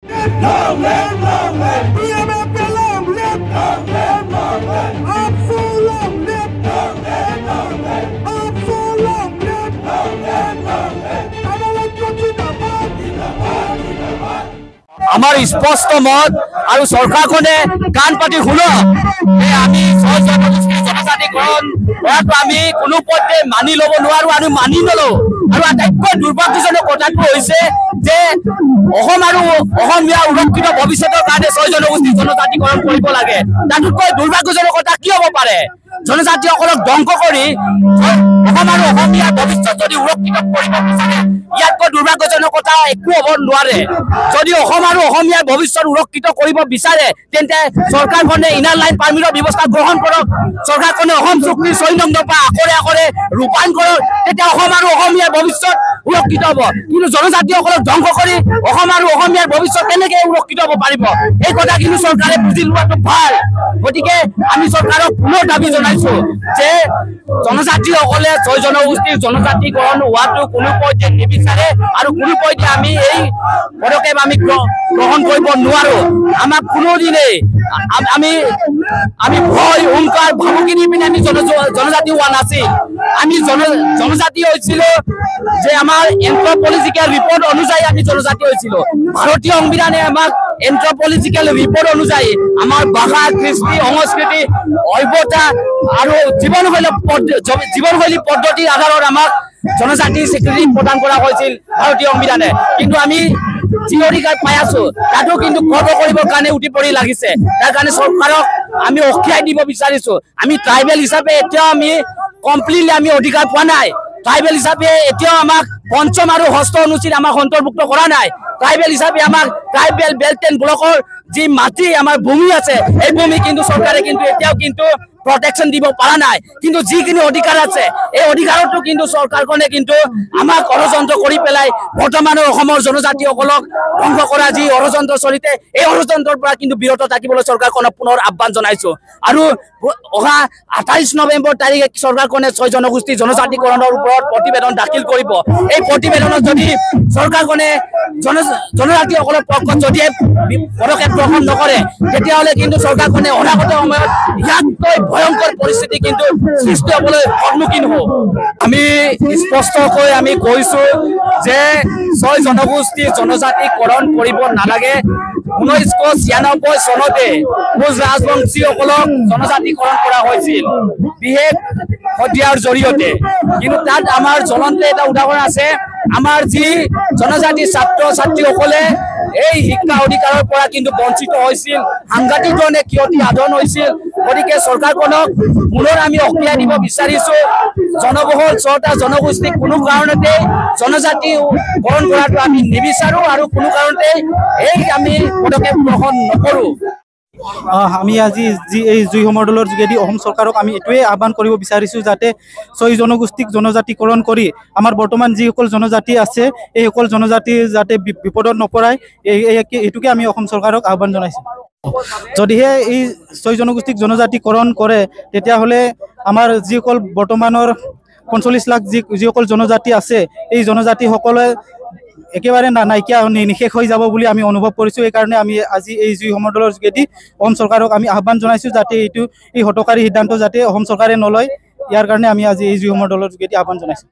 আমাৰ স্পষ্ট মত আৰ সৰকাৰখনে কান পাতি শুনো আমি জনজাতিকৰণ আমি কোনো পথে মানি লব নোৱাৰো আৰু মানি নলো আৰু আটাইতকৈ দুৰ্ভাগ্যজনক কথাটো হৈছে যে অসমীয়া সুৰক্ষিত ভৱিষ্যতৰ কাৰণে 6 জনগোষ্ঠী জনজাতিকৰণ কৰিব লাগে। তাতকৈ দুৰ্ভাগ্যজনক কথা কি হ'ব পাৰে? জনজাতিসকলক ধ্বংস কৰি অসমীয়া ভৱিষ্যত যদি সুৰক্ষিত কৰিব বিচাৰে ইয়াতকৈ দুৰ্ভাগ্যজনক কথা একো হ'ব নোৱাৰে। যদি অসমীয়া ভৱিষ্যত সুৰক্ষিত কৰিব বিচাৰে তেন্তে চৰকাৰখনে ইনাৰ লাইন পাৰ্মিটৰ ব্যৱস্থা গ্ৰহণ কৰক। চৰকাৰখনে অসম চুক্তিৰ 6 নং দফা আখৰে আখৰে ৰূপায়ণ কৰক, তেতিয়া অসমীয়াৰ ভৱিষ্যত সুৰক্ষিত হ'ব। কিন্তু জনজাতিসকলক ধ্বংস কৰি অসমীয়াৰ ভৱিষ্যত কেনেকে সুৰক্ষিত হ'ব পাৰিব এই কথা কিন্তু চৰকাৰে বুজি লোৱাটো ভাল। গতিকে আমি চৰকাৰক পুনৰ দাবী জনাইছো যে জনজাতিসকলে 6 জনগোষ্ঠীৰ জনজাতিকৰণ হোৱাটো কোনো পধ্যে নিবিচাৰে আৰু কোনো পধ্যে আমি এই পদক্ষেপ আমি গ্ৰহণ কৰিব নোৱাৰো। আমাক কোনোদিনে আমি ভয় হুংকাৰ ভাবুকি দি পিনে আমি জনজাতি হোৱা নাছিল। আমি জনজাতি হৈছিলো যে আমাৰ এন্থ্ৰপলজিক্যাল ৰিপৰ্ট অনুযায়ী আমি জনজাতি হৈছিলো। ভাৰতীয় সংবিধানে আমাক এন্থ্ৰপলজিক্যাল ৰিপৰ্ট অনুযায়ী আমাৰ ভাষা, কৃষ্টি, সংস্কৃতি, সভ্যতা আৰু জীৱনশৈলী পদ্ধতিৰ আধাৰত আমাক জনজাতিৰ স্বীকৃতি প্ৰদান কৰা হৈছিল ভাৰতীয় সংবিধানে। কিন্তু আমি যি অধিকাৰ পাই আছো তাতো কিন্তু খৰ্ব কৰিবৰ কাৰণে উঠি পৰি লাগিছে। তাৰ কাৰণে চৰকাৰক আমি অখিয়াই দিব বিচাৰিছো। আমি ট্ৰাইবেল হিচাপে এতিয়াও আমি কমপ্লিটলি আমি অধিকাৰ পোৱা নাই। ট্ৰাইবেল হিচাপে এতিয়াও আমাক পঞ্চম আৰু ষষ্ঠ অনুচ্ছেদ আমাক অন্তৰ্ভুক্ত কৰা নাই। ট্ৰাইবেল হিচাপে আমাক ট্ৰাইবেল বেল্ট এণ্ড ব্লকৰ যি মাটি আমাৰ ভূমি আছে এই ভূমি কিন্তু চৰকাৰে কিন্তু এতিয়াও কিন্তু প্ৰটেকশ্যন দিব পৰা নাই। কিন্তু যিখিনি অধিকাৰ আছে এই অধিকাৰতো কিন্তু চৰকাৰখনে কিন্তু আমাক ষড়যন্ত্ৰ কৰি পেলাই বৰ্তমানৰ অসমৰ জনজাতিসকলক ধ্বংস কৰা যি ষড়যন্ত্ৰ চলিছে এই ষড়যন্ত্ৰৰ পৰা কিন্তু বিৰত থাকিবলৈ চৰকাৰখনক পুনৰ আহ্বান জনাইছো। আৰু অহা 28 নৱেম্বৰ তাৰিখে চৰকাৰখনে 6 জনগোষ্ঠী জনজাতিকৰণৰ ওপৰত প্ৰতিবেদন দাখিল কৰিব। এই প্ৰতিবেদনত যদি চৰকাৰখনে জনজাতিসকলৰ পক্ষত যদি পদক্ষেপ গ্ৰহণ নকৰে তেতিয়াহ'লে কিন্তু চৰকাৰখনে অনাগত সময়ত ইয়াতকৈ ভয়ংকৰ পৰিস্থিতি কিন্তু সৃষ্টি হ'বলৈ সন্মুখীন হ'ব। আমি স্পষ্টকৈ আমি কৈছো যে 6 জনগোষ্ঠী জনজাতিকৰণ কৰিব নালাগে। 1996 চনতে কোচ ৰাজবংশীসকলক জনজাতিকৰণ কৰা হৈছিল বিশেষ সদিয়াৰ জৰিয়তে। কিন্তু তাত আমাৰ জ্বলন্ত এটা উদাহৰণ আছে। আমাৰ যি জনজাতি ছাত্ৰ ছাত্ৰীসকলে এই শিক্ষা অধিকাৰৰ পৰা কিন্তু বঞ্চিত হৈছিল, সাংঘাতিক ধৰণে ক্ষতি সাধন হৈছিল। গতিকে চৰকাৰখনক পুনৰ আমি অখিয়াই দিব বিচাৰিছো। জনবহুল 6টা জনগোষ্ঠীক কোনো কাৰণতে জনজাতিকৰণ কৰাটো আমি নিবিচাৰো আৰু কোনো কাৰণতে আমি পদক্ষেপ গ্ৰহণ নকৰো। আমি আজি এই জুই সমদলৰ যোগেদি অসম চৰকাৰক আমি এইটোৱে আহ্বান কৰিব বিচাৰিছোঁ যাতে 6 জনগোষ্ঠীক জনজাতিকৰণ কৰি আমাৰ বৰ্তমান যিসকল জনজাতি আছে এই সকল জনজাতি যাতে বিপদত নপৰায় এইটোকে আমি অসম চৰকাৰক আহ্বান জনাইছোঁ। যদিহে এই 6 জনগোষ্ঠীক জনজাতিকৰণ কৰে তেতিয়াহ'লে আমাৰ যিসকল বৰ্তমানৰ 45 লাখ যিসকল জনজাতি আছে এই জনজাতিসকলে একেবাৰে নাইকিয়া নিশেষ হৈ যাব বুলি আমি অনুভৱ কৰিছোঁ। এইকাৰণে আমি আজি এই জুই সমদলৰ যোগেদি অসম চৰকাৰক আমি আহ্বান জনাইছোঁ যাতে এই হঠকাৰী সিদ্ধান্ত যাতে অসম চৰকাৰে নলয়। ইয়াৰ কাৰণে আমি আজি এই জুই সমদলৰ যোগেদি আহ্বান জনাইছোঁ।